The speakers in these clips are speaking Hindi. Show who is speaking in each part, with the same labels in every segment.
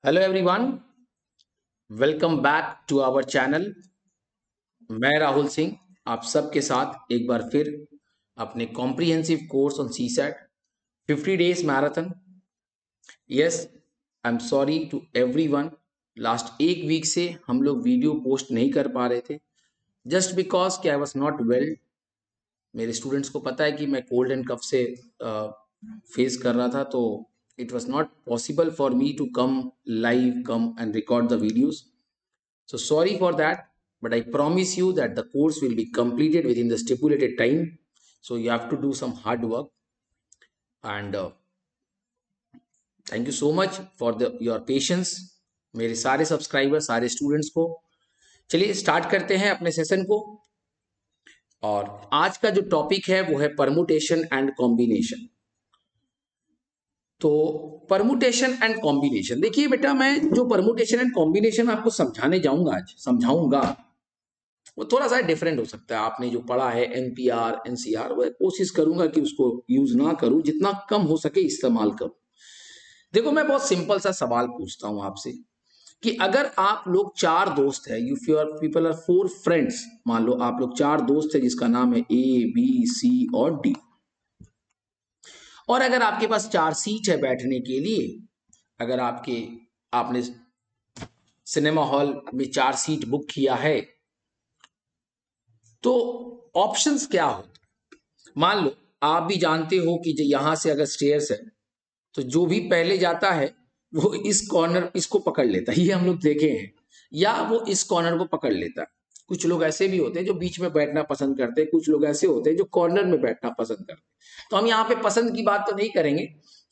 Speaker 1: Hello everyone, welcome back to our channel. मैं राहुल सिंह आप सबके साथ एक बार फिर अपने comprehensive course on CSAT 50 days marathon. Yes, I am sorry to everyone. Last एक वीक से हम लोग वीडियो पोस्ट नहीं कर पा रहे थे जस्ट बिकॉज कि आई वॉज नॉट वेल। मेरे स्टूडेंट्स को पता है कि मैं कोल्ड एंड कफ से फेस कर रहा था, तो it was not possible for me to come live, come and record the videos. So sorry for that, but I promise you that the course will be completed within the stipulated time. So you have to do some hard work, and thank you so much for your patience. मेरे सारे सब्सक्राइबर, सारे स्टूडेंट्स को चलिए स्टार्ट करते हैं अपने सेशन को। और आज का जो टॉपिक है वो है परमुटेशन एंड कॉम्बिनेशन। तो परमुटेशन एंड कॉम्बिनेशन, देखिए बेटा, मैं जो परमुटेशन एंड कॉम्बिनेशन आपको समझाने जाऊंगा, आज समझाऊंगा, वो थोड़ा सा डिफरेंट हो सकता है। आपने जो पढ़ा है एनपीआर, एनसीआर, वो कोशिश करूंगा कि उसको यूज ना करूं, जितना कम हो सके इस्तेमाल करूं। देखो, मैं बहुत सिंपल सा सवाल पूछता हूं आपसे कि अगर आप लोग चार दोस्त हैं, if your people are four friends, मान लो आप लोग चार दोस्त हैं जिसका नाम है ए, बी, सी और डी, और अगर आपके पास चार सीट है बैठने के लिए, अगर आपने सिनेमा हॉल में चार सीट बुक किया है, तो ऑप्शंस क्या हो? मान लो आप भी जानते हो कि यहां से अगर स्टेयर्स है तो जो भी पहले जाता है वो इस कॉर्नर इसको पकड़ लेता है, ये हम लोग देखे हैं, या वो इस कॉर्नर को पकड़ लेता है। कुछ लोग ऐसे भी होते हैं जो बीच में बैठना पसंद करते हैं, कुछ लोग ऐसे होते हैं जो कॉर्नर में बैठना पसंद करते हैं। तो हम यहाँ पे पसंद की बात तो नहीं करेंगे,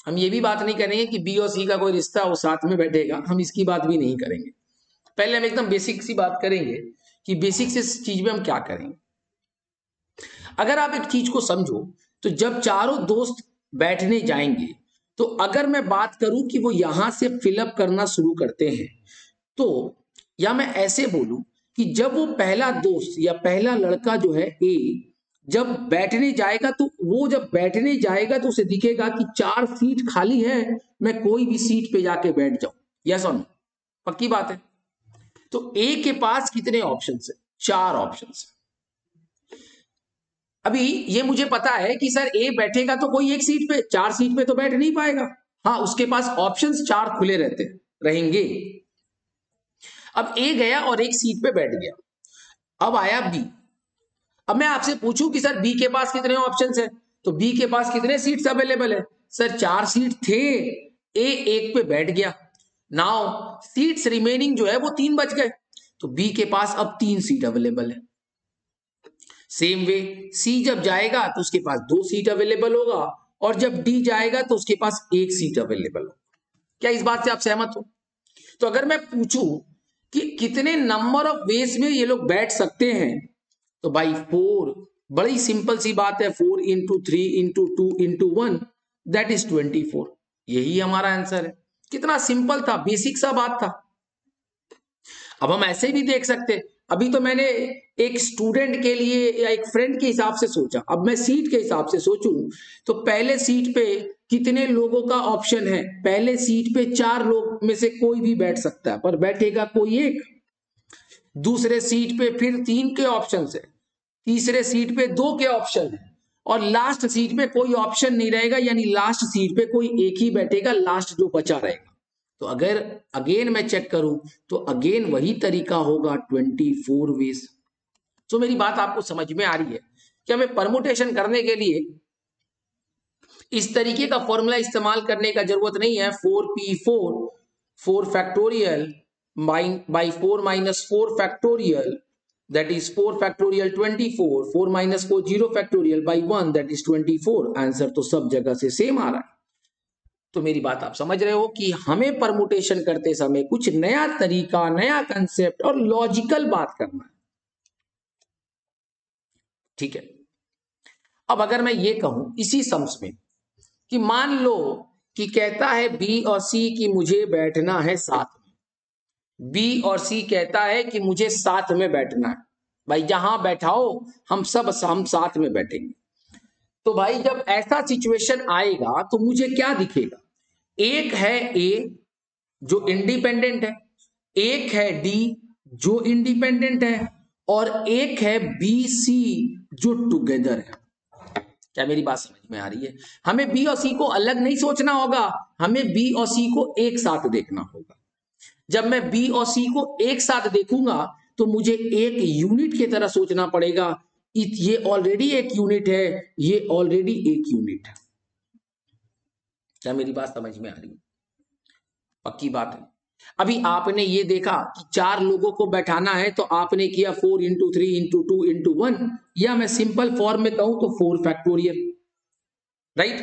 Speaker 1: हम ये भी बात नहीं करेंगे कि बी और सी का कोई रिश्ता वो साथ में बैठेगा, हम इसकी बात भी नहीं करेंगे। पहले हम एकदम बेसिक सी बात करेंगे कि बेसिक से इस चीज में हम क्या करेंगे। अगर आप एक चीज को समझो, तो जब चारों दोस्त बैठने जाएंगे, तो अगर मैं बात करूं कि वो यहां से फिलअप करना शुरू करते हैं, तो या मैं ऐसे बोलूं कि जब वो पहला दोस्त या पहला लड़का जो है ए, जब बैठने जाएगा, तो वो जब बैठने जाएगा तो उसे दिखेगा कि चार सीट खाली है, मैं कोई भी सीट पे जाके बैठ जाऊं। यस और नो? पक्की बात है। तो ए के पास कितने ऑप्शन है? चार ऑप्शन। अभी ये मुझे पता है कि सर ए बैठेगा तो कोई एक सीट पे, चार सीट पे तो बैठ नहीं पाएगा। हाँ, उसके पास ऑप्शंस चार खुले रहेंगे। अब ए गया और एक सीट पे बैठ गया। अब आया बी। अब मैं आपसे पूछूं कि सर बी के पास कितने ऑप्शंस हैं, तो बी के पास कितने सीट्स अवेलेबल है? सर चार सीट थे, ए एक पे बैठ गया। नाउ सीट्स रिमेनिंग जो है वो तीन बच गए, तो बी के पास अब तीन सीट अवेलेबल है। सेम वे सी जब जाएगा तो उसके पास दो सीट अवेलेबल होगा, और जब डी जाएगा तो उसके पास एक सीट अवेलेबल होगा। क्या इस बात से आप सहमत हो? तो अगर मैं पूछूं कि कितने नंबर ऑफ वेज में ये लोग बैठ सकते हैं, तो भाई फोर। बड़ी सिंपल सी बात है, 4 into 3 into 2 into 1, that is 24। यही हमारा आंसर है। कितना सिंपल था, बेसिक सा बात था। अब हम ऐसे भी देख सकते, अभी तो मैंने एक स्टूडेंट के लिए या एक फ्रेंड के हिसाब से सोचा, अब मैं सीट के हिसाब से सोचूं, तो पहले सीट पे कितने लोगों का ऑप्शन है? पहले सीट पे चार लोग में से कोई भी बैठ सकता है, पर बैठेगा कोई एक। दूसरे सीट पे फिर तीन के ऑप्शन है, तीसरे सीट पे दो के ऑप्शन है, और लास्ट सीट पे कोई ऑप्शन नहीं रहेगा, यानी लास्ट सीट पे कोई एक ही बैठेगा, लास्ट जो बचा रहेगा। तो अगर अगेन मैं चेक करूं, तो अगेन वही तरीका होगा, 24 वेज। तो मेरी बात आपको समझ में आ रही है कि हमें परमुटेशन करने के लिए इस तरीके का फॉर्मूला इस्तेमाल करने का जरूरत नहीं है। 4p4 4 factorial by 4 minus 4 factorial, that is 4 factorial 24, 4 minus 4 0 factorial by 1, that is 24। Answer तो सब जगह से सेम आ रहा है। तो मेरी बात आप समझ रहे हो कि हमें परमुटेशन करते समय कुछ नया तरीका, नया कंसेप्ट और लॉजिकल बात करना है। ठीक है। अब अगर मैं ये कहूं इसी सम्स में कि मान लो कि कहता है बी और सी कि मुझे बैठना है साथ में, बी और सी कहता है कि मुझे साथ में बैठना है। भाई जहां बैठाओ, हम साथ में बैठेंगे। तो भाई जब ऐसा सिचुएशन आएगा तो मुझे क्या दिखेगा? एक है ए जो इंडिपेंडेंट है, एक है डी जो इंडिपेंडेंट है, और एक है बी सी जो टुगेदर है। क्या मेरी बात समझ में आ रही है? हमें बी और सी को अलग नहीं सोचना होगा, हमें बी और सी को एक साथ देखना होगा। जब मैं बी और सी को एक साथ देखूंगा तो मुझे एक यूनिट की तरह सोचना पड़ेगा। ये ऑलरेडी एक यूनिट है, ये ऑलरेडी एक यूनिट है। क्या मेरी बात समझ में आ रही है? पक्की बात है। अभी आपने ये देखा कि 4 लोगों को बैठाना है तो आपने किया 4 इंटू 3 इंटू 2 इंटू 1, या मैं सिंपल फॉर्म में कहूं तो 4 फैक्टोरियल, राइट।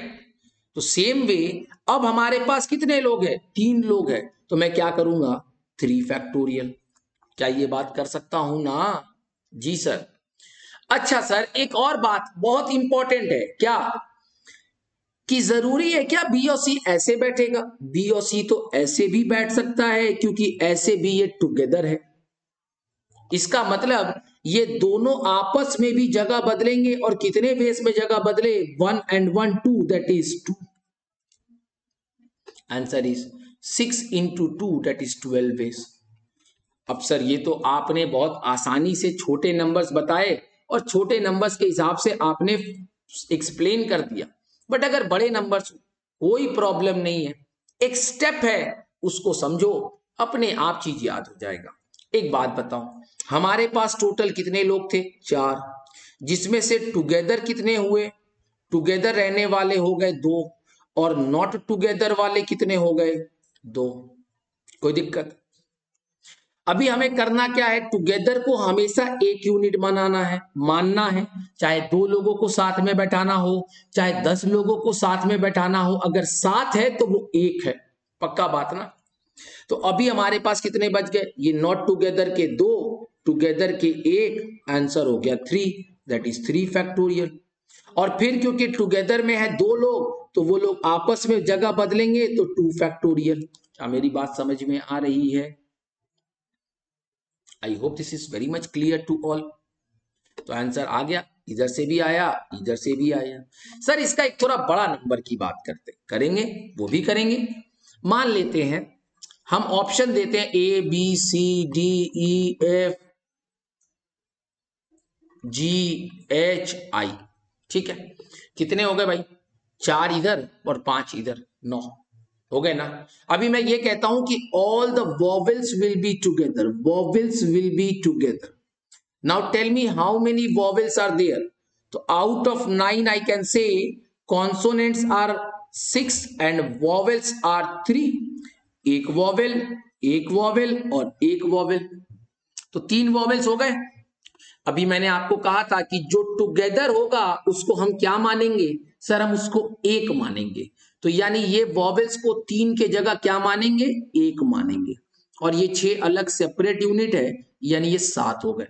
Speaker 1: तो सेम वे अब हमारे पास कितने लोग हैं? 3 लोग हैं, तो मैं क्या करूंगा? 3 फैक्टोरियल। क्या ये बात कर सकता हूं ना? जी सर। अच्छा सर, एक और बात बहुत इंपॉर्टेंट है, क्या कि जरूरी है क्या बी और सी ऐसे बैठेगा? बी और सी तो ऐसे भी बैठ सकता है, क्योंकि ऐसे भी ये टुगेदर है। इसका मतलब ये दोनों आपस में भी जगह बदलेंगे, और कितने बेस में जगह बदले? 1 and 1 2, that is 2। Answer is 6 into 2, that is 12 base. अब सर ये तो आपने बहुत आसानी से छोटे नंबर्स बताए और छोटे नंबर्स के हिसाब से आपने एक्सप्लेन कर दिया, बट अगर बड़े नंबर्स कोई प्रॉब्लम नहीं है, एक स्टेप है उसको समझो, अपने आप चीज याद हो जाएगा। एक बात बताओ, हमारे पास टोटल कितने लोग थे? 4, जिसमें से टुगेदर कितने हुए? टुगेदर रहने वाले हो गए 2, और नॉट टुगेदर वाले कितने हो गए? 2। कोई दिक्कत? अभी हमें करना क्या है? टुगेदर को हमेशा एक यूनिट बनाना है, मानना है, चाहे 2 लोगों को साथ में बैठाना हो, चाहे 10 लोगों को साथ में बैठाना हो, अगर साथ है तो वो एक है। पक्का बात ना? तो अभी हमारे पास कितने बच गए? ये नॉट टुगेदर के 2, टुगेदर के 1, आंसर हो गया 3, दैट इज 3 फैक्टोरियल। और फिर क्योंकि टुगेदर में है 2 लोग, तो वो लोग आपस में जगह बदलेंगे तो 2 फैक्टोरियल। क्या मेरी बात समझ में आ रही है? I hope this is very much clear to all. तो आंसर आ गया, इधर से भी आया, इधर से भी आया। सर इसका एक थोड़ा बड़ा नंबर की बात करेंगे, वो भी करेंगे। मान लेते हैं हम ऑप्शन देते हैं A B C D E F G H I, ठीक है। कितने हो गए भाई? 4 इधर और 5 इधर, 9 हो गए ना। अभी मैं ये कहता हूं कि all the vowels will be together, vowels will be together. Now tell me how many vowels are there? So out of 9 I can say consonants are 6 and vowels are 3. एक वॉवेल और एक वॉवेल, तो 3 वॉवेल्स हो गए। अभी मैंने आपको कहा था कि जो टुगेदर होगा उसको हम क्या मानेंगे? सर हम उसको एक मानेंगे। तो यानी ये वॉवेल्स को 3 के जगह क्या मानेंगे? एक मानेंगे। और ये 6 अलग सेपरेट यूनिट है, यानी ये 7 हो गए।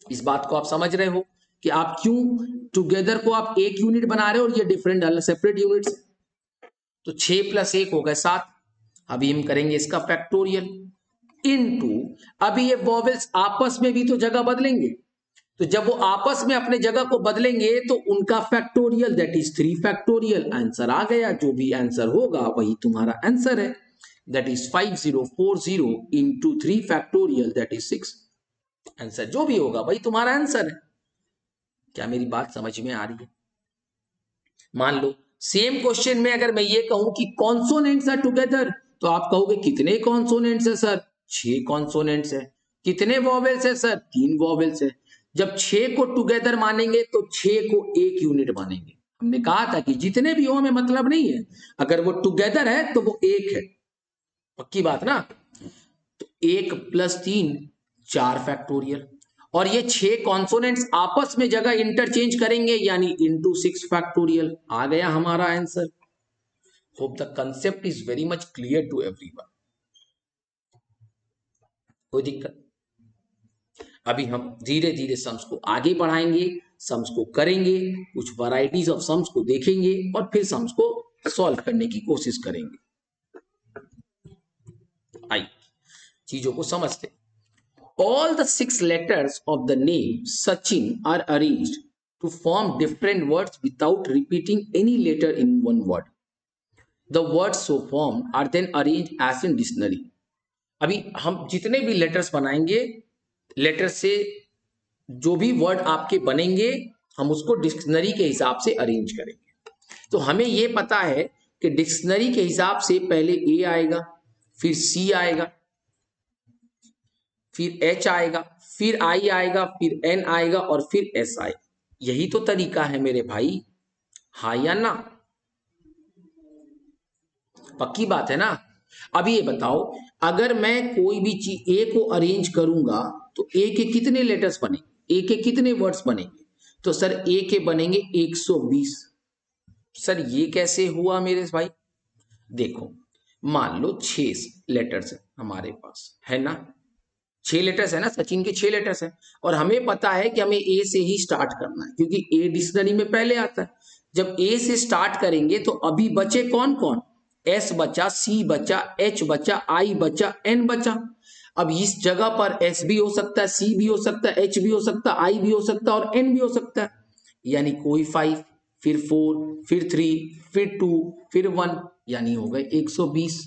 Speaker 1: इस बात को आप समझ रहे हो कि आप क्यों टुगेदर को आप एक यूनिट बना रहे हो और ये डिफरेंट अलग सेपरेट यूनिट्स। तो 6 + 1 हो गए 7। अभी हम करेंगे इसका फैक्टोरियल इनटू, अभी ये वॉवेल्स आपस में भी तो जगह बदलेंगे, तो जब वो आपस में अपने जगह को बदलेंगे तो उनका factorial, that is 3 factorial. Answer आ गया, जो भी आंसर होगा वही तुम्हारा आंसर है, that is 5040 into 3 factorial, that is 6। Answer जो भी होगा वही तुम्हारा आंसर है। क्या मेरी बात समझ में आ रही है? मान लो सेम क्वेश्चन में अगर मैं ये कहूं कि कॉन्सोनेंट्स आर टुगेदर, तो आप कहोगे कितने कॉन्सोनेंट्स है सर? 6 कॉन्सोनेंट्स है। कितने वॉवेल्स है सर? 3 वॉवेल्स है। जब 6 को टुगेदर मानेंगे तो 6 को एक यूनिट मानेंगे। हमने कहा था कि जितने भी हो हमें मतलब नहीं है, अगर वो टुगेदर है तो वो एक है। पक्की बात ना? तो 1 + 3 4 फैक्टोरियल, और ये 6 कॉन्सोनेंट्स आपस में जगह इंटरचेंज करेंगे, यानी इंटू 6 फैक्टोरियल। आ गया हमारा answer. Hope the concept is very much clear to everyone. कोई दिक्कत? अभी हम धीरे धीरे सम्स को आगे बढ़ाएंगे, सम्स को करेंगे, कुछ वैरायटीज ऑफ सम्स को देखेंगे और फिर सम्स को सॉल्व करने की कोशिश करेंगे। आइए चीजों को समझते। All the 6 letters of the name Sachin are arranged to form different words without repeating any letter in one word. The word so form are then arrange as in dictionary. अभी हम जितने भी लेटर्स बनाएंगे, लेटर से जो भी वर्ड आपके बनेंगे हम उसको डिक्शनरी के हिसाब से अरेंज करेंगे। तो हमें ये पता है कि डिक्शनरी के हिसाब से पहले ए आएगा, फिर सी आएगा, फिर एच आएगा, फिर आई आएगा, फिर एन आएगा और फिर एस आएगा। यही तो तरीका है मेरे भाई, हाँ या ना? पक्की बात है ना? अब ये बताओ, अगर मैं कोई भी चीज ए को अरेंज करूंगा तो ए के कितने लेटर्स बनेंगे, ए के कितने वर्ड्स बनेंगे? तो सर ए के बनेंगे 120। सर ये कैसे हुआ मेरे भाई? देखो, मान लो 6 लेटर्स है हमारे पास, है ना? 6 लेटर्स है ना, सचिन के 6 लेटर्स है और हमें पता है कि हमें ए से ही स्टार्ट करना है क्योंकि ए डिक्शनरी में पहले आता है। जब ए से स्टार्ट करेंगे तो अभी बचे कौन कौन? एस बचा, सी बचा, एच बचा, आई बचा, एन बचा। अब इस जगह पर एस भी हो सकता है, सी भी हो सकता है, एच भी हो सकता है, आई भी हो सकता है और एन भी हो सकता है। यानी कोई 5, फिर 4, फिर 3, फिर 2, फिर 1, यानी हो गए 120।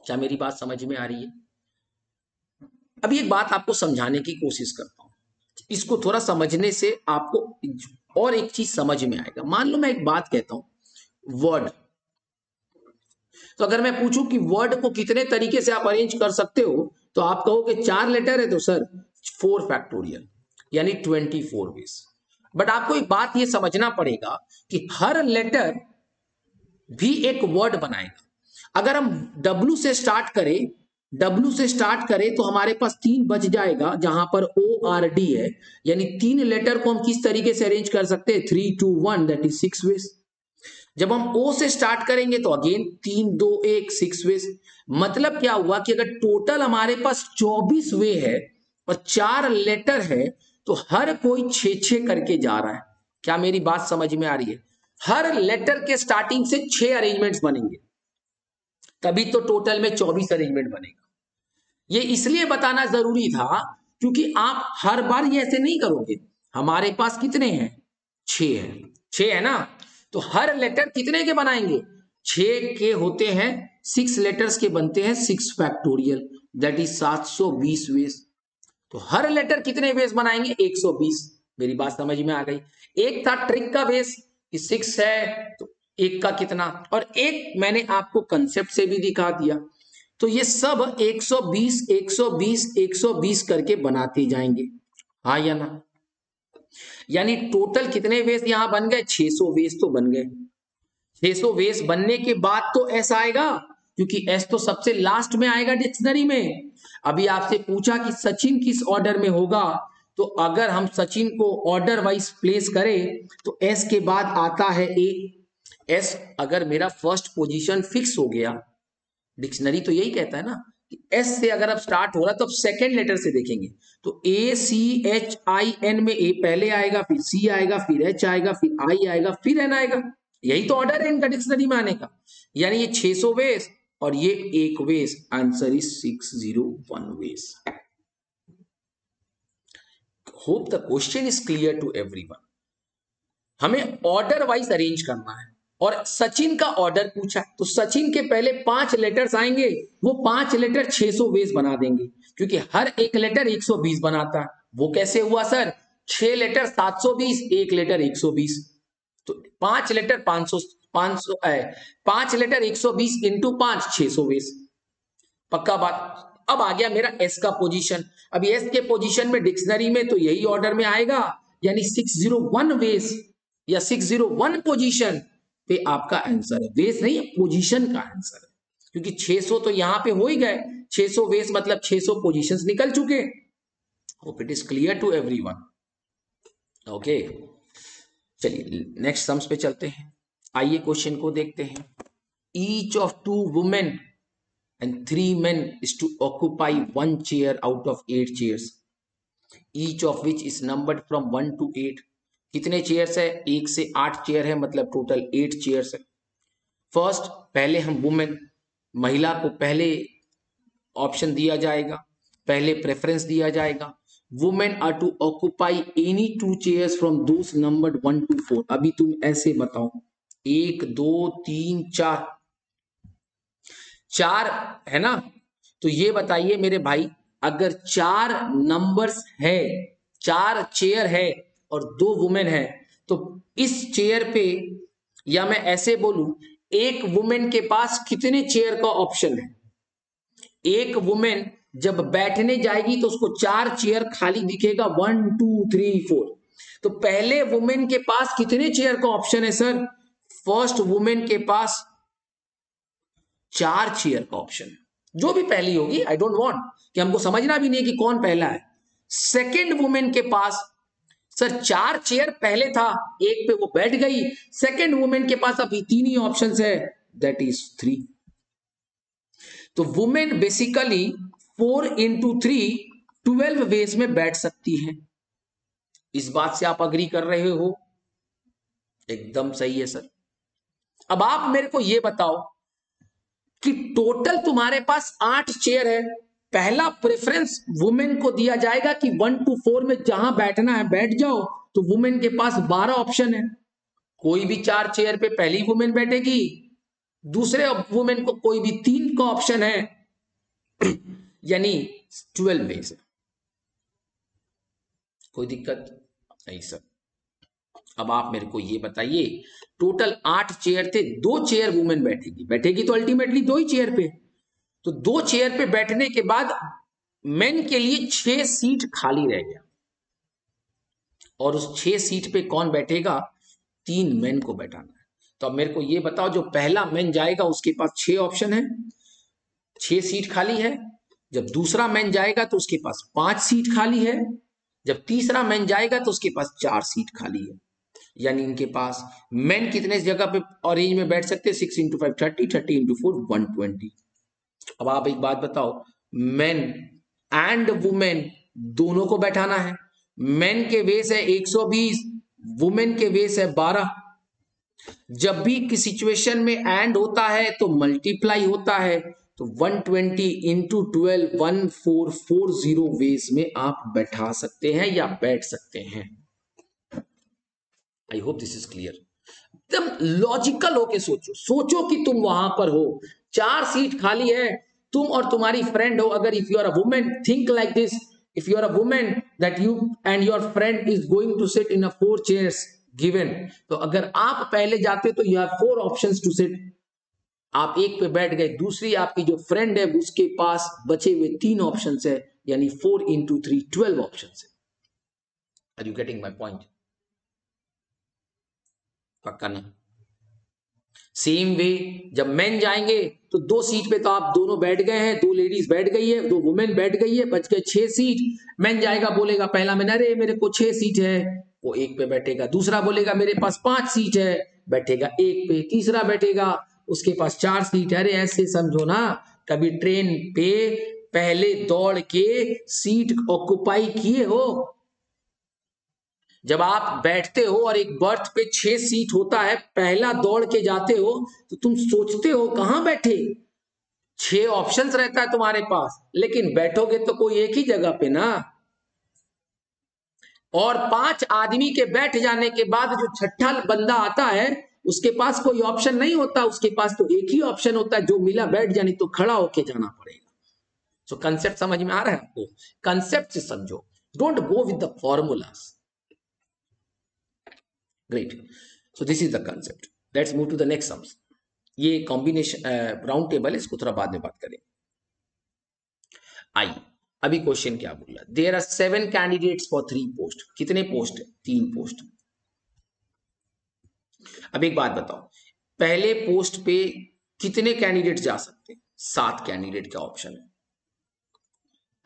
Speaker 1: क्या मेरी बात समझ में आ रही है? अभी एक बात आपको समझाने की कोशिश करता हूं, इसको थोड़ा समझने से आपको और एक चीज समझ में आएगा। मान लो मैं एक बात कहता हूं, वर्ड। तो अगर मैं पूछूं कि वर्ड को कितने तरीके से आप अरेंज कर सकते हो, तो आप कहोगे 4 लेटर है तो सर 4 फैक्टोरियल, यानी 24 वेज। बट आपको एक बात ये समझना पड़ेगा कि हर लेटर भी एक वर्ड बनाएगा। अगर हम W से स्टार्ट करें, W से स्टार्ट करें तो हमारे पास 3 बच जाएगा जहां पर ORD है, यानी 3 लेटर को हम किस तरीके से अरेंज कर सकते हैं? 3, 2, 1, दैट इज 6 वेज। जब हम O से स्टार्ट करेंगे तो अगेन 3, 2, 1, 6 वेज। मतलब क्या हुआ कि अगर टोटल हमारे पास 24 वे है और 4 लेटर है तो हर कोई 6-6 करके जा रहा है। क्या मेरी बात समझ में आ रही है? हर लेटर के स्टार्टिंग से 6 अरेंजमेंट्स बनेंगे, तभी तो टोटल में 24 अरेंजमेंट बनेगा। ये इसलिए बताना जरूरी था क्योंकि आप हर बार ये ऐसे नहीं करोगे। हमारे पास कितने हैं? 6 है, 6 है ना? तो हर लेटर कितने के बनाएंगे? 6 के होते हैं, 6 लेटर्स के बनते हैं 6 फैक्टोरियल, दैट इज 720 वेज। तो हर लेटर कितने वेज बनाएंगे? 120। मेरी बात समझ में आ गई? एक था ट्रिक का वेज कि 6 है तो एक का कितना, और एक मैंने आपको कंसेप्ट से भी दिखा दिया। तो ये सब 120 120 120 करके बनाते जाएंगे, हाँ या ना? यानी टोटल कितने वेज यहां बन गए? 600 वेज तो बन गए। 600 वेज बनने के बाद तो एस आएगा, क्योंकि एस तो सबसे लास्ट में आएगा डिक्शनरी में। अभी आपसे पूछा कि सचिन किस ऑर्डर में होगा, तो अगर हम सचिन को ऑर्डर वाइज प्लेस करें तो एस के बाद आता है ए। एस अगर मेरा फर्स्ट पोजीशन फिक्स हो गया, डिक्शनरी तो यही कहता है ना कि एस से अगर अब स्टार्ट हो रहा तो अब सेकेंड लेटर से देखेंगे तो ए सी एच आई एन में ए पहले आएगा, फिर सी आएगा, फिर एच आएगा, फिर आई आएगा, फिर एन आएगा। यही तो ऑर्डर है इनका डिक्शनरी में आने का। यानी ये 600 वेज और ये एक ways, answer is 601 ways. Hope the question is clear to everyone. हमें ऑर्डर वाइज अरेंज करना है और सचिन का ऑर्डर पूछा तो सचिन के पहले 5 लेटर्स आएंगे, वो 5 लेटर 600 वेज बना देंगे क्योंकि हर एक लेटर 120 बनाता है। वो कैसे हुआ सर? 6 लेटर 720, एक लेटर 120, तो 5 लेटर 500 500 5 लेटर 120 इंटू 5 600 वेज। पक्का बात? अब आ गया मेरा एस का पोजीशन। अभी एस के पोजीशन में डिक्शनरी में तो यही ऑर्डर में आएगा, यानी 601 वेज या 601 पोजीशन पे आपका आंसर है। वेज नहीं, पोजीशन का आंसर है, क्योंकि 600 तो यहां पे हो ही गए, 600 वेज मतलब 600 पोजीशंस निकल चुके। Hope it is clear to everyone. Okay, चलिए नेक्स्ट सम्स पे चलते हैं। आइए क्वेश्चन को देखते हैं। Each of 2 women and 3 men is to occupy 1 chair out of 8 chairs, each of which is numbered from 1 to 8। कितने चेयर्स है? 1 से 8 चेयर है, मतलब टोटल 8 चेयर्स है। फर्स्ट, पहले हम वुमेन, महिला को पहले ऑप्शन दिया जाएगा, पहले प्रेफरेंस दिया जाएगा। Women are to occupy any 2 chairs from those numbered 1 to 4। अभी तुम ऐसे बताओ 1 2 3 4, 4 है ना। तो ये बताइए मेरे भाई, अगर 4 नंबर्स है, 4 चेयर है और 2 वुमेन है, तो इस चेयर पे, या मैं ऐसे बोलूं, एक वुमेन के पास कितने चेयर का ऑप्शन है। एक वुमेन जब बैठने जाएगी तो उसको 4 चेयर खाली दिखेगा, 1 2 3 4। तो पहले वुमेन के पास कितने चेयर का ऑप्शन है सर। फर्स्ट वुमेन के पास 4 चेयर का ऑप्शन है, जो भी पहली होगी, आई डोंट वांट कि हमको समझना भी नहीं कि कौन पहला है। सेकेंड वुमेन के पास सर 4 चेयर पहले था, एक पे वो बैठ गई। सेकेंड वुमेन के पास अभी 3 ही ऑप्शंस है, दैट इज 3। तो वुमेन बेसिकली 4 इंटू 3 12 वेज में बैठ सकती है। इस बात से आप अग्री कर रहे हो। एकदम सही है सर। अब आप मेरे को यह बताओ कि टोटल तुम्हारे पास 8 चेयर है, पहला प्रेफरेंस वुमेन को दिया जाएगा कि 1 to 4 में जहां बैठना है बैठ जाओ। तो वुमेन के पास 12 ऑप्शन है, कोई भी 4 चेयर पे पहली वुमेन बैठेगी, दूसरे वुमेन को कोई भी 3 का ऑप्शन है, यानी 12 वेज। कोई दिक्कत नहीं सर। अब आप मेरे को ये बताइए, टोटल 8 चेयर थे, 2 चेयर वुमेन बैठेगी, बैठेगी तो अल्टीमेटली 2 ही चेयर पे। तो 2 चेयर पे बैठने के बाद मेन के लिए 6 सीट खाली रह गया, और उस 6 सीट पे कौन बैठेगा, 3 मेन को बैठाना है। तो अब मेरे को ये बताओ, जो पहला मेन जाएगा उसके पास 6 ऑप्शन है, 6 सीट खाली है। जब दूसरा मेन जाएगा तो उसके पास 5 सीट खाली है। जब तीसरा मेन जाएगा तो उसके पास 4 सीट खाली है। यानी इनके पास मेन कितने जगह पे और रेंज में बैठ सकते हैं, 6 इंटू 5 30, 30 इंटू 4 120। अब आप एक बात बताओ, मेन एंड वुमेन दोनों को बैठाना है। मेन के वेस है 120, वुमेन के वेस है 12। जब भी किसी सिचुएशन में एंड होता है तो मल्टीप्लाई होता है, तो 120 इंटू 12 1440 वेज में आप बैठा सकते हैं या बैठ सकते हैं। आई होप दिस इज क्लियर। एकदम लॉजिकल होके सोचो, सोचो कि तुम वहां पर हो, 4 सीट खाली है, तुम और तुम्हारी फ्रेंड हो। अगर if you are a women, think like this, if you are a woman that you and your friend is going to sit in a 4 chairs given, तो अगर आप पहले जाते तो you have 4 options to sit, आप एक पे बैठ गए, दूसरी आपकी जो फ्रेंड है उसके पास बचे हुए 3 ऑप्शंस है, यानी 4 इंटू 3 12 ऑप्शंस है। Are you getting my point. पक्का ना। सेम वे जब मेन जाएंगे तो 2 सीट पे तो आप दोनों बैठ गए हैं, 2 लेडीज बैठ गई है, 2 वुमेन बैठ गई है, बच गए 6 सीट। मेन जाएगा, बोलेगा पहला मेन, अरे मेरे को 6 सीट है, वो एक पे बैठेगा। दूसरा बोलेगा मेरे पास 5 सीट है, बैठेगा एक पे। तीसरा बैठेगा, उसके पास 4 सीट है। अरे ऐसे समझो ना, कभी ट्रेन पे पहले दौड़ के सीट ऑक्युपाई किए हो। जब आप बैठते हो और एक बर्थ पे 6 सीट होता है, पहला दौड़ के जाते हो, तो तुम सोचते हो कहां बैठे। 6 ऑप्शंस रहता है तुम्हारे पास, लेकिन बैठोगे तो कोई एक ही जगह पे ना। और 5 आदमी के बैठ जाने के बाद जो छठा बंदा आता है, उसके पास कोई ऑप्शन नहीं होता, उसके पास तो एक ही ऑप्शन होता है, जो मिला बैठ जाने, तो खड़ा होके जाना पड़ेगा। सो कंसेप्ट समझ में आ रहा है आपको। कंसेप्ट से समझो, don't go with the formulas. Great. So this is the concept. Let's move to the next sums. ये कॉम्बिनेशन राउंड टेबल है, इसको थोड़ा बाद में बात करें। आई अभी क्वेश्चन क्या बोल रहा है, there are 7 candidates for 3 post. कितने पोस्ट है, 3 पोस्ट। अब एक बात बताओ, पहले पोस्ट पे कितने कैंडिडेट जा सकते हैं, 7 कैंडिडेट का ऑप्शन है।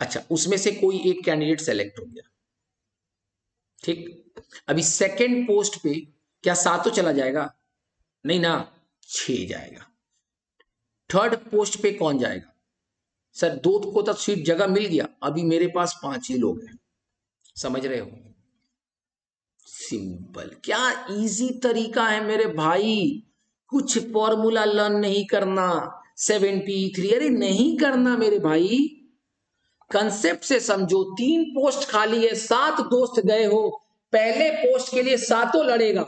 Speaker 1: अच्छा, उसमें से कोई एक कैंडिडेट सेलेक्ट हो गया, ठीक। अभी सेकंड पोस्ट पे क्या 7 चला जाएगा, नहीं ना, 6 जाएगा। थर्ड पोस्ट पे कौन जाएगा, सर 2 को तो सीट जगह मिल गया, अभी मेरे पास 5 ही लोग हैं। समझ रहे हो, सिंपल। क्या इजी तरीका है मेरे भाई, कुछ फॉर्मूला लर्न नहीं करना, 73, अरे नहीं करना मेरे भाई। कंसेप्ट से समझो, 3 पोस्ट खाली है, 7 दोस्त गए हो, पहले पोस्ट के लिए 7 लड़ेगा,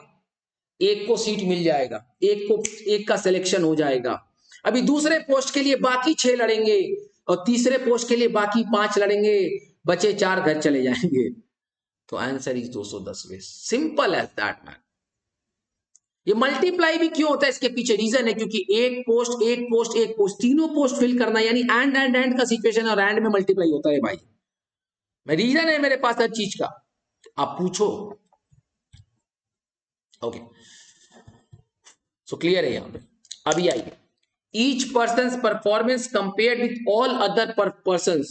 Speaker 1: एक को सीट मिल जाएगा, एक का सिलेक्शन हो जाएगा। अभी दूसरे पोस्ट के लिए बाकी 6 लड़ेंगे और तीसरे पोस्ट के लिए बाकी 5 लड़ेंगे, बचे 4 घर चले जाएंगे। तो answer is 210 way, simple as that man. ये मल्टीप्लाई भी क्यों होता है, इसके पीछे रीजन है, क्योंकि एक पोस्ट एक पोस्ट एक पोस्ट, तीनों पोस्ट फिल करना, यानी एंड का सिचुएशन है और एंड में मल्टीप्लाई होता है भाई। मैं रीजन है मेरे पास हर चीज का, आप पूछो। ओके, सो क्लियर है यहां पे। अभी आइए, each person performance compared with all other person.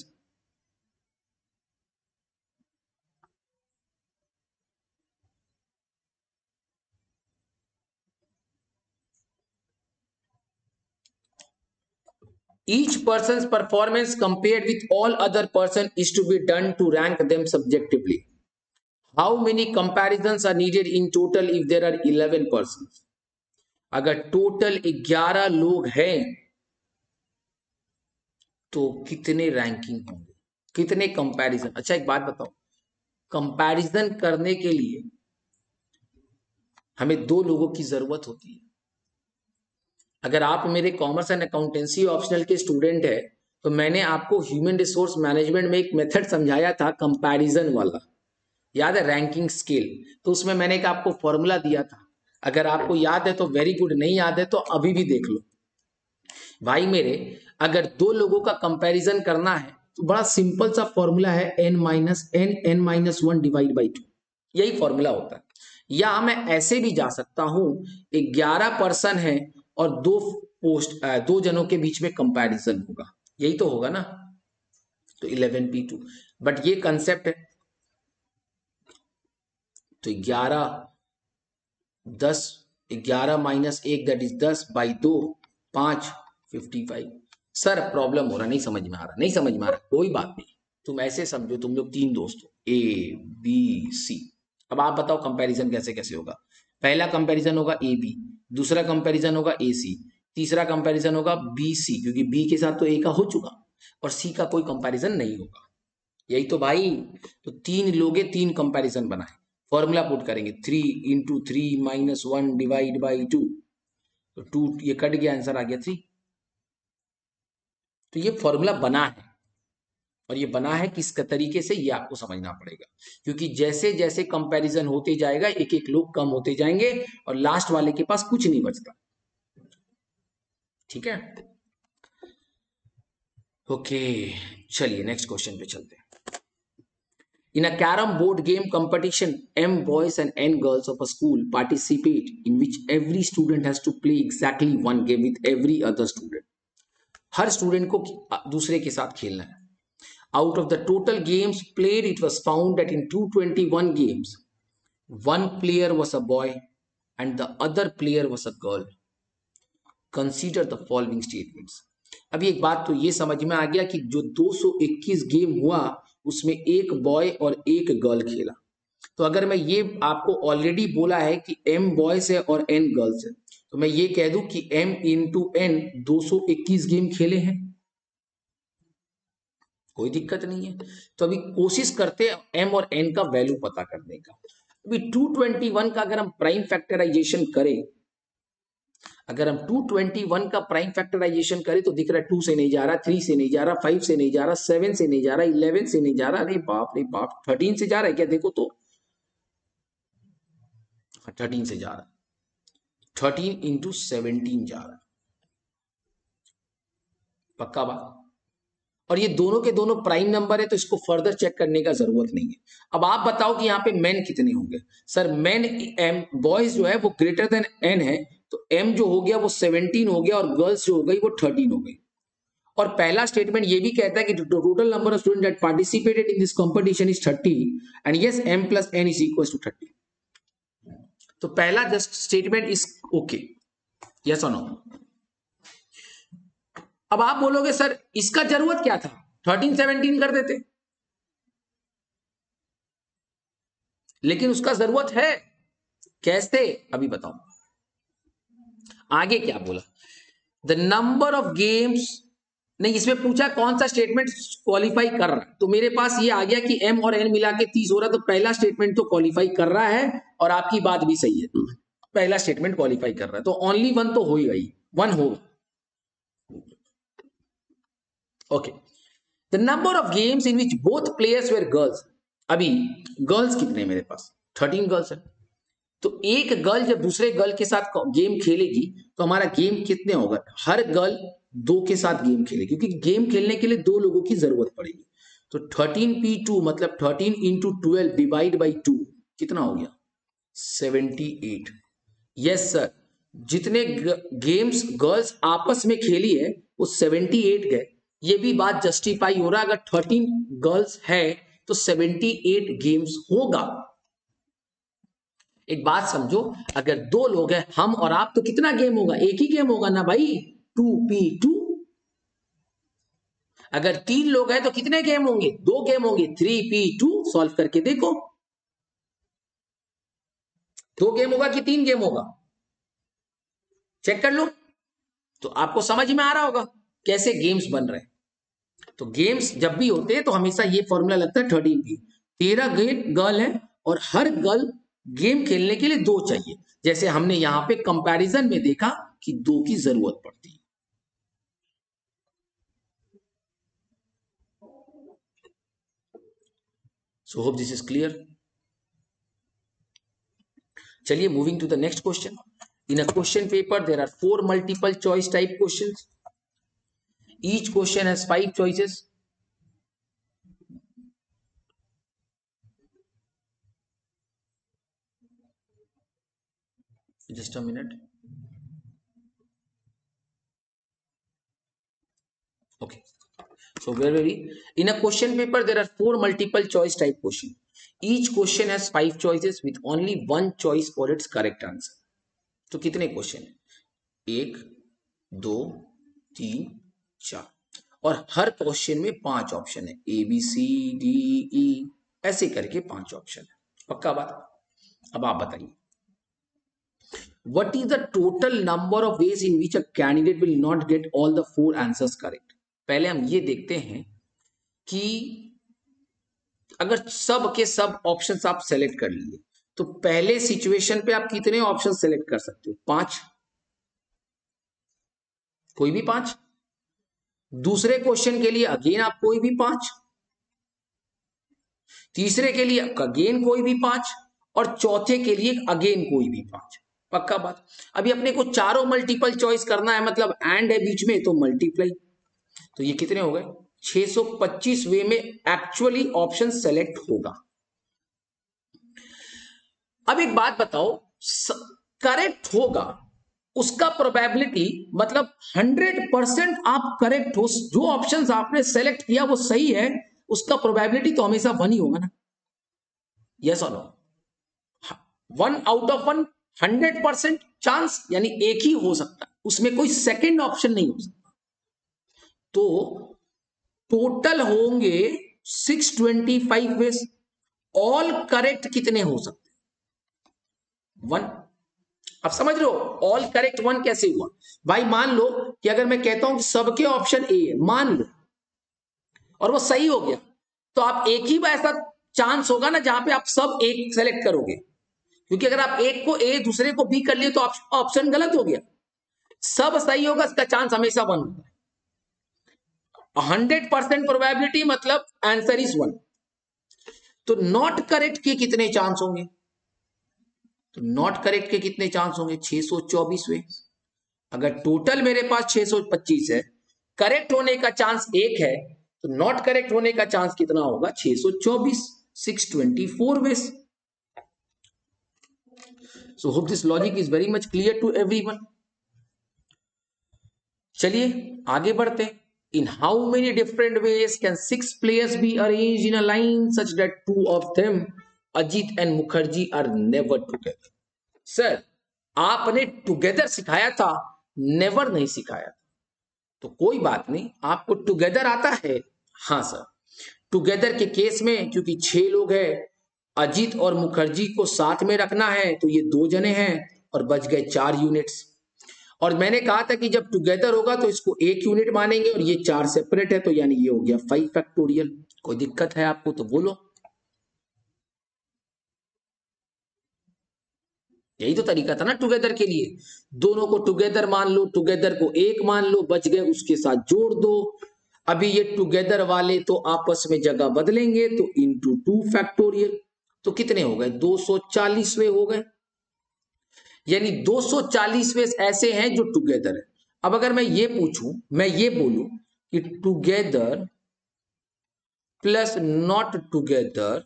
Speaker 1: Each person's performance compared with all other person is to be done to rank them subjectively. How many comparisons are needed in total if there are 11 persons? अगर टोटल 11 लोग हैं तो कितने रैंकिंग होंगे, कितने कंपैरिजन? अच्छा एक बात बताओ, कंपैरिजन करने के लिए हमें 2 लोगों की जरूरत होती है। अगर आप मेरे कॉमर्स एंड अकाउंटेंसी ऑप्शनल के स्टूडेंट है तो मैंने आपको ह्यूमन रिसोर्स मैनेजमेंट में एक मेथड समझाया था कंपैरिजन वाला, याद है, रैंकिंग स्केल। तो उसमें मैंने एक आपको फॉर्मूला दिया था, अगर आपको याद है तो वेरी गुड, नहीं याद है तो अभी भी देख लो भाई मेरे। अगर 2 लोगों का कंपैरिजन करना है तो बड़ा सिंपल सा फॉर्मूला है, n-1 डिवाइड बाई 2, यही फॉर्मूला होता है। या मैं ऐसे भी जा सकता हूं, 11 पर्सन है और 2 जनों के बीच में कंपैरिजन होगा, यही तो होगा ना, तो 11p2। बट ये कंसेप्ट है, तो 11 minus 1 that is 10 by 2 5 55। Sir problem हो रहा, नहीं समझ में आ रहा, नहीं समझ में आ रहा, कोई बात नहीं, तुम ऐसे समझो, तुम लोग 3 दोस्त हो, ए बी सी। अब आप बताओ कंपैरिजन कैसे कैसे होगा। पहला कंपैरिजन होगा ए बी, दूसरा कंपैरिजन होगा ए सी, तीसरा कंपैरिजन होगा बी सी, क्योंकि बी के साथ तो ए का हो चुका और सी का कोई कंपैरिजन नहीं होगा, यही तो भाई। तो 3 लोगे, 3 कंपैरिजन बनाए, फॉर्मूला पुट करेंगे 3 इंटू 3 माइनस 1 डिवाइड बाई 2, तो 2 ये कट गया, आंसर आ गया 3। तो ये फॉर्मूला बना है, और ये बना है किस तरीके से, ये आपको समझना पड़ेगा, क्योंकि जैसे जैसे कंपैरिजन होते जाएगा एक एक लोग कम होते जाएंगे और लास्ट वाले के पास कुछ नहीं बचता। ठीक है, ओके, चलिए नेक्स्ट क्वेश्चन पे चलते हैं। In a carom board game competition, M boys and N girls of a school participate, in which every student has to play exactly one game with every other student. Her student को दूसरे के साथ खेलना है। Out of the total games played, it was found that in 221 games, one player was a boy and the other player was a girl. Consider the following statements. अभी एक बात तो ये समझ में आ गया कि जो 221 गेम हुआ उसमें एक बॉय और एक गर्ल खेला। तो अगर मैं ये आपको ऑलरेडी बोला है कि m बॉयज है और n गर्ल्स है, तो मैं ये कह दूं कि m इंटू n 221 गेम खेले हैं, कोई दिक्कत नहीं है। तो अभी कोशिश करते हैं m और n का वैल्यू पता करने का। अभी 221 का अगर हम प्राइम फैक्टराइजेशन करें, अगर हम 221 का प्राइम फैक्टराइजेशन करें तो दिख रहा है 2 से नहीं जा रहा, 3 से नहीं जा रहा, 5 से नहीं जा रहा, 7 से नहीं जा रहा, 11 से नहीं जा रहा, अरे बाप रे बाप, 13 से जा रहा है क्या, देखो तो 13 से जा रहा है, 13 इंटू 17 जा रहा है, पक्का बात। और ये दोनों के दोनों प्राइम नंबर है तो इसको फर्दर चेक करने का जरूरत नहीं है। अब आप बताओ कि यहाँ पे मेन कितने होंगे। सर मेन एम बॉयज जो है वो ग्रेटर देन एन है, तो एम जो हो गया वो 17 हो गया और गर्ल्स जो हो गई वो 13 हो गई। और पहला स्टेटमेंट ये भी कहता है कि total number of student that participated in this competition is 30 and yes m plus n is equal to 30। तो पहला just statement is okay, yes और नो। अब आप बोलोगे सर इसका जरूरत क्या था, 13 17 कर देते, लेकिन उसका जरूरत है, कैसे अभी बताओ। आगे क्या बोला, द नंबर ऑफ गेम्स, नहीं इसमें पूछा कौन सा स्टेटमेंट क्वालिफाई कर रहा है, तो मेरे पास ये आ गया कि m और n मिला के 30 हो रहा है, तो पहला स्टेटमेंट तो क्वालिफाई कर रहा है और आपकी बात भी सही है। पहला स्टेटमेंट क्वालिफाई कर रहा है, तो ओनली वन तो हो ही गई, वन होगा। Okay, the number of games in which both players were girls. अभी गर्ल्स कितने मेरे पास, 13 गर्ल्स है। तो एक गर्ल जब दूसरे गर्ल के साथ गेम खेलेगी तो हमारा गेम कितने होगा, हर गर्ल दो के साथ गेम खेलेगी, क्योंकि गेम खेलने के लिए दो लोगों की जरूरत पड़ेगी। तो 13p2 मतलब 13 इंटू 12 डिवाइड बाई 2 कितना हो गया, 78। यस सर, जितने गेम्स गर्ल्स आपस में खेली है वो 78 गए। ये भी बात जस्टिफाई हो रहा है, अगर 13 गर्ल्स है तो 78 गेम्स होगा। एक बात समझो, अगर दो लोग हैं हम और आप, तो कितना गेम होगा, एक ही गेम होगा ना भाई, 2p2। अगर तीन लोग हैं तो कितने गेम होंगे, दो गेम होंगे, 3p2। सॉल्व करके देखो, दो गेम होगा कि तीन गेम होगा, चेक कर लो। तो आपको समझ में आ रहा होगा कैसे गेम्स बन रहे हैं। तो गेम्स जब भी होते हैं तो हमेशा ये फॉर्मूला लगता है 13p। 13 गर्ल है और हर गर्ल गेम खेलने के लिए दो चाहिए, जैसे हमने यहां पे कंपैरिजन में देखा कि दो की जरूरत पड़ती है। So hope this is clear. चलिए moving to the next question. In a question paper there are 4 multiple choice type questions. Each question has 5 choices. Just a minute. Okay. So where were we? In a question paper, there are 4 multiple choice type question. Each question has 5 choices with only one choice for its correct answer. तो कितने क्वेश्चन है, 1 2 3 4, और हर क्वेश्चन में 5 ऑप्शन है, ABCDE ऐसे करके 5 ऑप्शन है। पक्का बात। अब आप बताइए, what is the total number of ways in which a candidate will not get all the 4 answers correct? पहले हम ये देखते हैं कि अगर सब के सब ऑप्शंस आप सेलेक्ट कर लिए तो पहले सिचुएशन पे आप कितने ऑप्शन सेलेक्ट कर सकते हो, 5, कोई भी 5। दूसरे क्वेश्चन के लिए अगेन आप कोई भी 5, तीसरे के लिए अगेन कोई भी 5, और चौथे के लिए अगेन कोई भी 5। पक्का बात। अभी अपने को चारों मल्टीपल चॉइस करना है, मतलब एंड है बीच में, तो मल्टीप्लाई। तो ये कितने हो गए, 625 वे में एक्चुअली ऑप्शन सेलेक्ट होगा। अब एक बात बताओ, करेक्ट होगा उसका प्रोबेबिलिटी, मतलब 100% आप करेक्ट हो, जो ऑप्शंस आपने सेलेक्ट किया वो सही है, उसका प्रोबेबिलिटी तो हमेशा 1 ही होगा ना, यस और नो। 1 आउट ऑफ 1, 100% चांस, यानी एक ही हो सकता है, उसमें कोई सेकंड ऑप्शन नहीं हो सकता। तो टोटल होंगे 625 वेज। ऑल करेक्ट कितने हो सकते, 1। अब समझ लो ऑल करेक्ट 1 कैसे हुआ भाई। मान लो कि अगर मैं कहता हूं कि सबके ऑप्शन ए है, मान लो, और वो सही हो गया, तो आप एक ही ऐसा चांस होगा ना जहां पे आप सब एक सेलेक्ट करोगे, क्योंकि अगर आप एक को ए दूसरे को बी कर लिए तो ऑप्शन गलत हो गया। सब सही होगा, इसका चांस हमेशा 1 होता है। 100% प्रोबेबिलिटी मतलब आंसर इज 1। तो नॉट करेक्ट के कितने चांस होंगे, तो नॉट करेक्ट के कितने चांस होंगे, 624वें। अगर टोटल मेरे पास 625 है, करेक्ट होने का चांस 1 है, तो नॉट करेक्ट होने का चांस कितना होगा, 624, 624 ways. So hope this logic is very much clear to everyone. चलिए आगे बढ़ते। In how many different ways can 6 players be arranged in a line such that 2 of them, Ajit and Mukherjee, are never together? Sir आपने टुगेदर सिखाया था, नेवर नहीं सिखाया, तो कोई बात नहीं, आपको टुगेदर आता है। हाँ सर, टुगेदर के केस में क्योंकि 6 लोग हैं, अजीत और मुखर्जी को साथ में रखना है, तो ये 2 जने हैं और बच गए 4 यूनिट्स। और मैंने कहा था कि जब टुगेदर होगा तो इसको 1 यूनिट मानेंगे, और ये 4 सेपरेट है, तो यानी ये हो गया 5 फैक्टोरियल। कोई दिक्कत है आपको तो बोलो। यही तो तरीका था ना टुगेदर के लिए। दोनों को टुगेदर मान लो, टुगेदर को एक मान लो, बच गए उसके साथ जोड़ दो। अभी ये टुगेदर वाले तो आपस में जगह बदलेंगे, तो इंटू 2 फैक्टोरियल, तो कितने हो गए 240वें हो गए। यानी 240वें ऐसे हैं जो टुगेदर है। अब अगर मैं ये पूछूं, मैं ये बोलूं कि together plus not together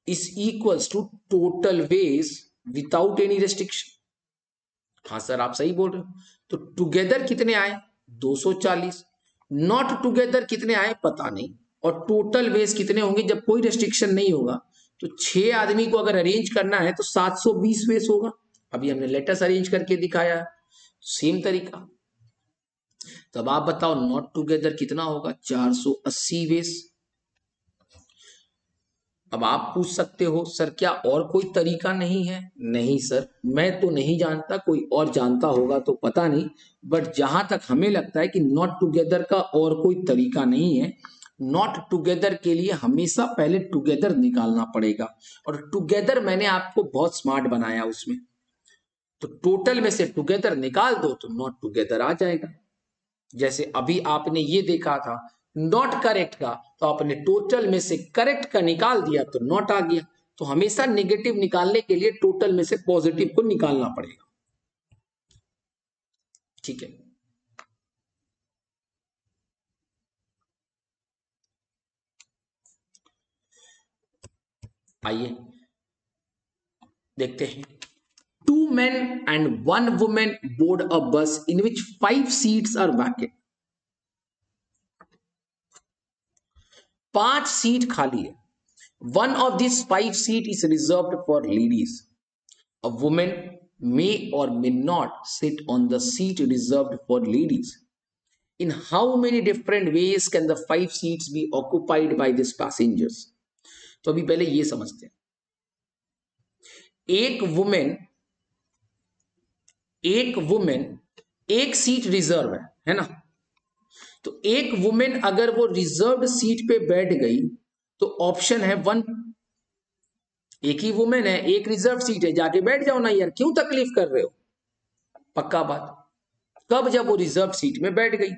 Speaker 1: is equals to total ways without any restriction. हाँ सर आप सही बोल रहे हो। तो टुगेदर कितने आए 240, नॉट टुगेदर कितने आए पता नहीं, और टोटल वेज कितने होंगे जब कोई रेस्ट्रिक्शन नहीं होगा। तो 6 आदमी को अगर अरेंज करना है तो 720 वेज होगा। अभी हमने लेटर्स अरेंज करके दिखाया, सेम तरीका। तो अब आप बताओ नॉट टुगेदर कितना होगा 480 वेज। अब आप पूछ सकते हो सर क्या और कोई तरीका नहीं है? नहीं सर, मैं तो नहीं जानता, कोई और जानता होगा तो पता नहीं, बट जहां तक हमें लगता है कि नॉट टुगेदर का और कोई तरीका नहीं है। नॉट टुगेदर के लिए हमेशा पहले टुगेदर निकालना पड़ेगा, और टुगेदर मैंने आपको बहुत स्मार्ट बनाया उसमें। तो टोटल में से टुगेदर निकाल दो तो नॉट टुगेदर आ जाएगा। जैसे अभी आपने ये देखा था नॉट करेक्ट का, तो आपने टोटल में से करेक्ट का निकाल दिया तो नॉट आ गया। तो हमेशा नेगेटिव निकालने के लिए टोटल में से पॉजिटिव को निकालना पड़ेगा। ठीक है, आइए देखते हैं। 2 men and 1 woman board a bus in which 5 seats are vacant। 5 seat खाली है। One of these 5 seat is reserved for ladies। A woman may or may not sit on the seat reserved for ladies। In how many different ways can the 5 seats be occupied by these passengers? तो अभी पहले ये समझते हैं। एक वुमेन एक सीट रिजर्व है ना? तो एक वुमेन अगर वो रिजर्व सीट पे बैठ गई तो ऑप्शन है 1। एक ही वुमेन है, एक रिजर्व सीट है, जाके बैठ जाओ ना यार, क्यों तकलीफ कर रहे हो। पक्का बात। कब? जब वो रिजर्व सीट में बैठ गई।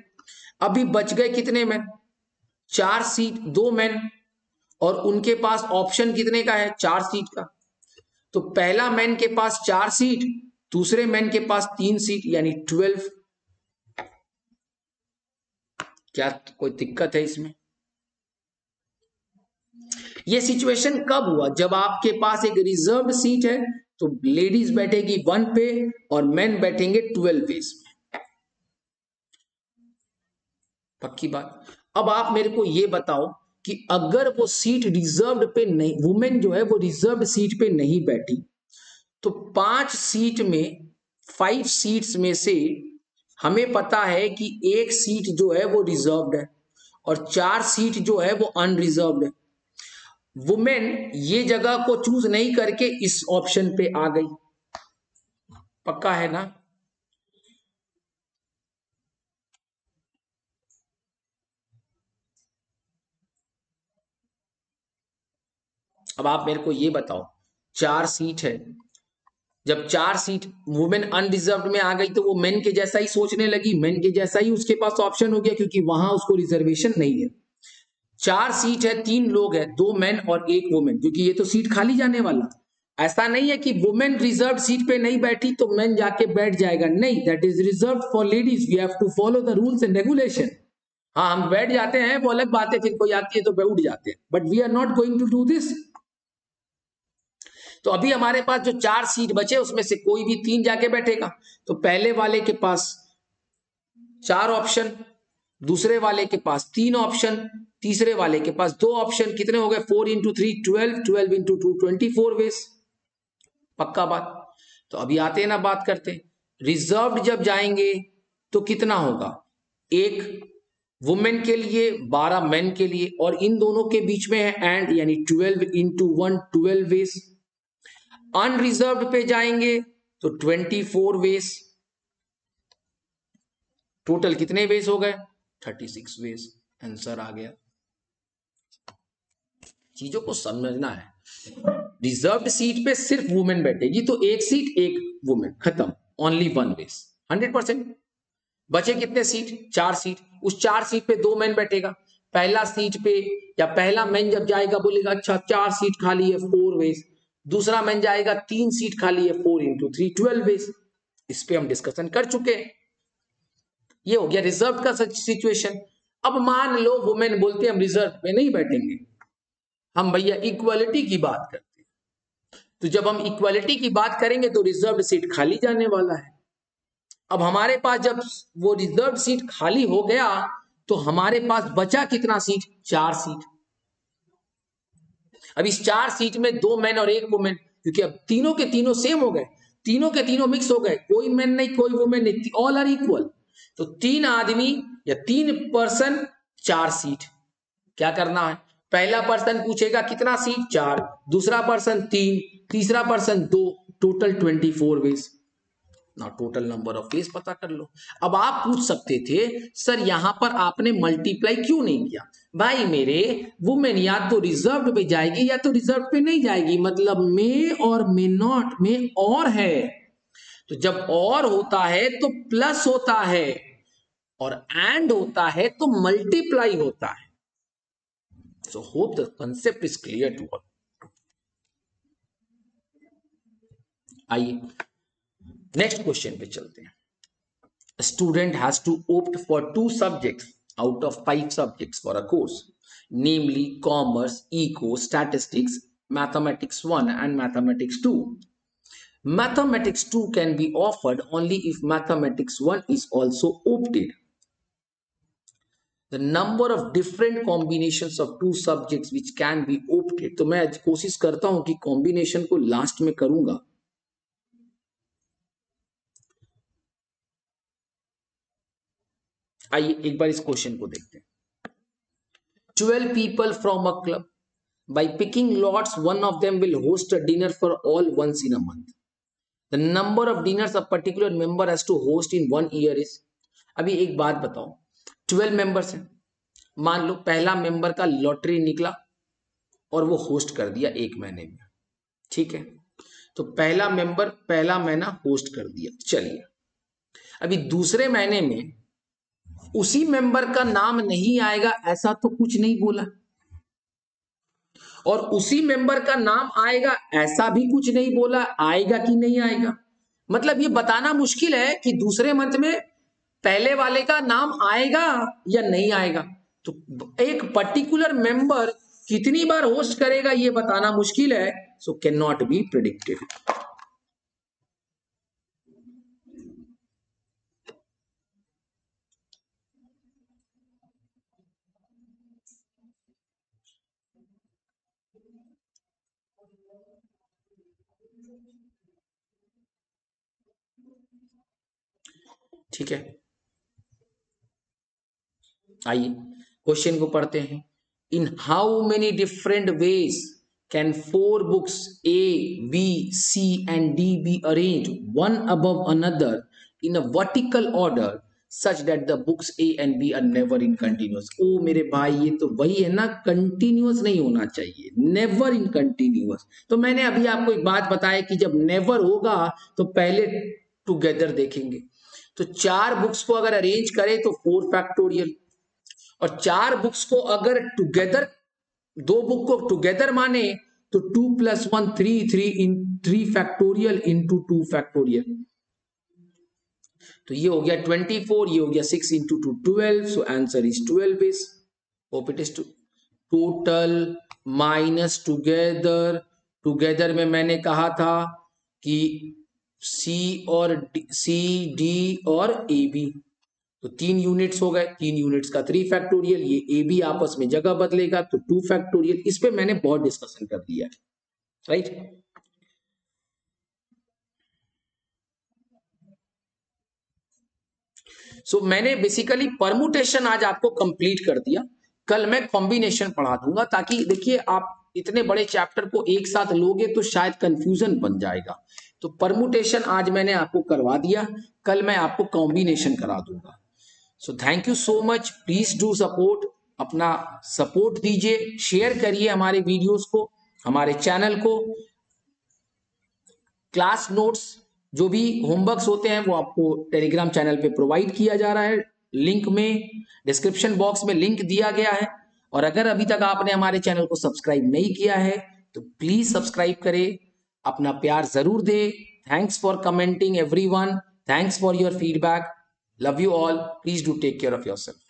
Speaker 1: अभी बच गए कितने मैन? 4 सीट, 2 मैन, और उनके पास ऑप्शन कितने का है? 4 सीट का। तो पहला मैन के पास 4 सीट, दूसरे मैन के पास 3 सीट, यानी 12। क्या कोई दिक्कत है इसमें? ये सिचुएशन कब हुआ? जब आपके पास एक रिजर्व सीट है तो लेडीज बैठेगी 1 पे और मेन बैठेंगे 12 पे। पक्की बात। अब आप मेरे को ये बताओ कि अगर वो सीट रिजर्व्ड पे नहीं, वुमेन जो है वो रिजर्व्ड सीट पे नहीं बैठी, तो 5 सीट में 5 सीट्स में से हमें पता है कि एक सीट जो है वो रिजर्व्ड है और 4 सीट जो है वो अनरिजर्व्ड है। वुमेन ये जगह को चूज नहीं करके इस ऑप्शन पे आ गई। पक्का है ना? अब आप मेरे को ये बताओ, 4 सीट है, जब 4 सीट वुमेन अनरिजर्व्ड में आ गई तो वो मेन के जैसा ही सोचने लगी, मेन के जैसा ही उसके पास ऑप्शन हो गया, क्योंकि वहां उसको रिजर्वेशन नहीं है। 4 सीट है, 3 लोग है, 2 मेन और 1 वुमेन, क्योंकि ये तो सीट खाली जाने वाला। ऐसा नहीं है कि वुमेन रिजर्व सीट पे नहीं बैठी तो मेन जाके बैठ जाएगा, नहीं, that is reserve for ladies, we have to follow the rules and regulation. हाँ हम बैठ जाते हैं वो अलग बात है, फिर कोई आती है तो उठ जाते हैं, but we are not going to do this. तो अभी हमारे पास जो 4 सीट बचे उसमें से कोई भी 3 जाके बैठेगा। तो पहले वाले के पास 4 ऑप्शन, दूसरे वाले के पास 3 ऑप्शन, तीसरे वाले के पास 2 ऑप्शन। कितने हो गए? 4 इंटू 3 12, 12 इंटू 2 24 वेज। पक्का बात। तो अभी आते हैं ना, बात करते हैं रिजर्व्ड जब जाएंगे तो कितना होगा? एक वुमेन के लिए, 12 मेन के लिए, और इन दोनों के बीच में है एंड, यानी 12 इंटू 1 12 वेज। अनरिजर्व्ड पे जाएंगे तो 24 वेज। टोटल कितने वेज हो गए? 36 वेज। आंसर आ गया। चीजों को समझना है। रिजर्व्ड सीट पे सिर्फ वुमेन बैठेगी तो एक सीट एक वुमेन, खत्म, ओनली वन वेस, 100%। बचे कितने सीट? 4 सीट। उस 4 सीट पे 2 मैन बैठेगा। पहला सीट पे या पहला मैन जब जाएगा बोलेगा अच्छा 4 सीट खाली है 4 वेज। दूसरा मैन जाएगा 3 सीट खाली है 4 × 3 12 वेज। इस पे हम डिस्कशन कर चुके हैं। ये हो गया रिजर्व का सिचुएशन। अब मान लो वुमेन बोलते हैं हम रिजर्व में नहीं बैठेंगे, हम भैया इक्वालिटी की बात करते हैं। तो जब हम इक्वालिटी की बात करेंगे तो रिजर्व सीट खाली जाने वाला है। अब हमारे पास जब वो रिजर्व सीट खाली हो गया तो हमारे पास बचा कितना सीट? 4 सीट। अब इस 4 सीट में 2 मैन और 1 वुमेन, क्योंकि अब तीनों के तीनों सेम हो गए, तीनों के तीनों मिक्स हो गए, कोई मैन नहीं कोई वुमेन नहीं, ऑल आर इक्वल। तो 3 आदमी या 3 पर्सन 4 सीट। क्या करना है? पहला पर्सन पूछेगा कितना सीट? 4, दूसरा पर्सन 3, तीसरा पर्सन 2, टोटल 24 वेज ना। टोटल नंबर ऑफ वेज पता कर लो। अब आप पूछ सकते थे सर यहां पर आपने मल्टीप्लाई क्यों नहीं किया? भाई मेरे वुमेन या तो रिजर्व पे जाएगी या तो रिजर्व पे नहीं जाएगी, मतलब मे और मे नॉट में और है। तो जब और होता है तो प्लस होता है और एंड होता है तो मल्टीप्लाई होता है। So hope the concept is clear to all. आइए नेक्स्ट क्वेश्चन पे चलते हैं। A student has to opt for 2 subjects out of 5 subjects for a course, namely commerce, eco, statistics, mathematics 1 and mathematics 2. Mathematics 2 can be offered only if mathematics 1 is also opted. The number of different combinations of 2 subjects which can be opted. तो मैं कोशिश करता हूं कि कॉम्बिनेशन को लास्ट में करूंगा। आइए एक बार इस क्वेश्चन को देखते हैं। 12 people from a club. By picking lots, one of them will host a dinner for all once in a month. The number of dinners a particular member has to host in 1 year is. अभी एक बात बताओ, 12 मेंबर्स हैं, मान लो पहला मेंबर का लॉटरी निकला और वो होस्ट कर दिया 1 महीने में, ठीक है? तो पहला मेंबर पहला महीना होस्ट कर दिया, चलिए। अभी दूसरे महीने में उसी मेंबर का नाम नहीं आएगा ऐसा तो कुछ नहीं बोला, और उसी मेंबर का नाम आएगा ऐसा भी कुछ नहीं बोला, आएगा कि नहीं आएगा। मतलब ये बताना मुश्किल है कि दूसरे मंथ में पहले वाले का नाम आएगा या नहीं आएगा। तो एक पर्टिकुलर मेंबर कितनी बार होस्ट करेगा ये बताना मुश्किल है, so can not be predicted. ठीक है, आइए क्वेश्चन को पढ़ते हैं। In how many different ways can 4 books A, B, C and D be arranged one above another in a vertical order such that the books A and B are never in continuous? ओ मेरे भाई ये तो वही है ना, कंटिन्यूअस नहीं होना चाहिए, नेवर इन कंटिन्यूअस। तो मैंने अभी आपको एक बात बताया कि जब नेवर होगा तो पहले टुगेदर देखेंगे। तो 4 बुक्स को अगर अरेंज करें तो 4 फैक्टोरियल, और 4 बुक्स को अगर टुगेदर, 2 बुक को टुगेदर माने तो 2 + 1 3 फैक्टोरियल इंटू 2 फैक्टोरियल। तो ये हो गया 24, ये हो गया 6 × 2 12, so answer is 12 is, hope it is total minus together. Together में मैंने कहा था कि सी डी और ए बी, तो 3 यूनिट्स हो गए, 3 यूनिट्स का 3 फैक्टोरियल, ये ए बी आपस में जगह बदलेगा तो 2 फैक्टोरियल। इस पे मैंने बहुत डिस्कशन कर दिया है, राइट? सो मैंने बेसिकली परमुटेशन आज आपको कंप्लीट कर दिया। कल मैं कॉम्बिनेशन पढ़ा दूंगा, ताकि देखिए आप इतने बड़े चैप्टर को एक साथ लोगे तो शायद कंफ्यूजन बन जाएगा। तो परमुटेशन आज मैंने आपको करवा दिया, कल मैं आपको कॉम्बिनेशन करा दूंगा। So thank you so much, please do support, अपना सपोर्ट दीजिए, शेयर करिए हमारे वीडियोस को, हमारे चैनल को। क्लास नोट्स जो भी होमवर्क्स होते हैं वो आपको टेलीग्राम चैनल पे प्रोवाइड किया जा रहा है। लिंक में डिस्क्रिप्शन बॉक्स में लिंक दिया गया है। और अगर अभी तक आपने हमारे चैनल को सब्सक्राइब नहीं किया है तो प्लीज सब्सक्राइब करें, अपना प्यार जरूर दे। Thanks for commenting everyone, thanks for your feedback, love you all, please do take care of yourself.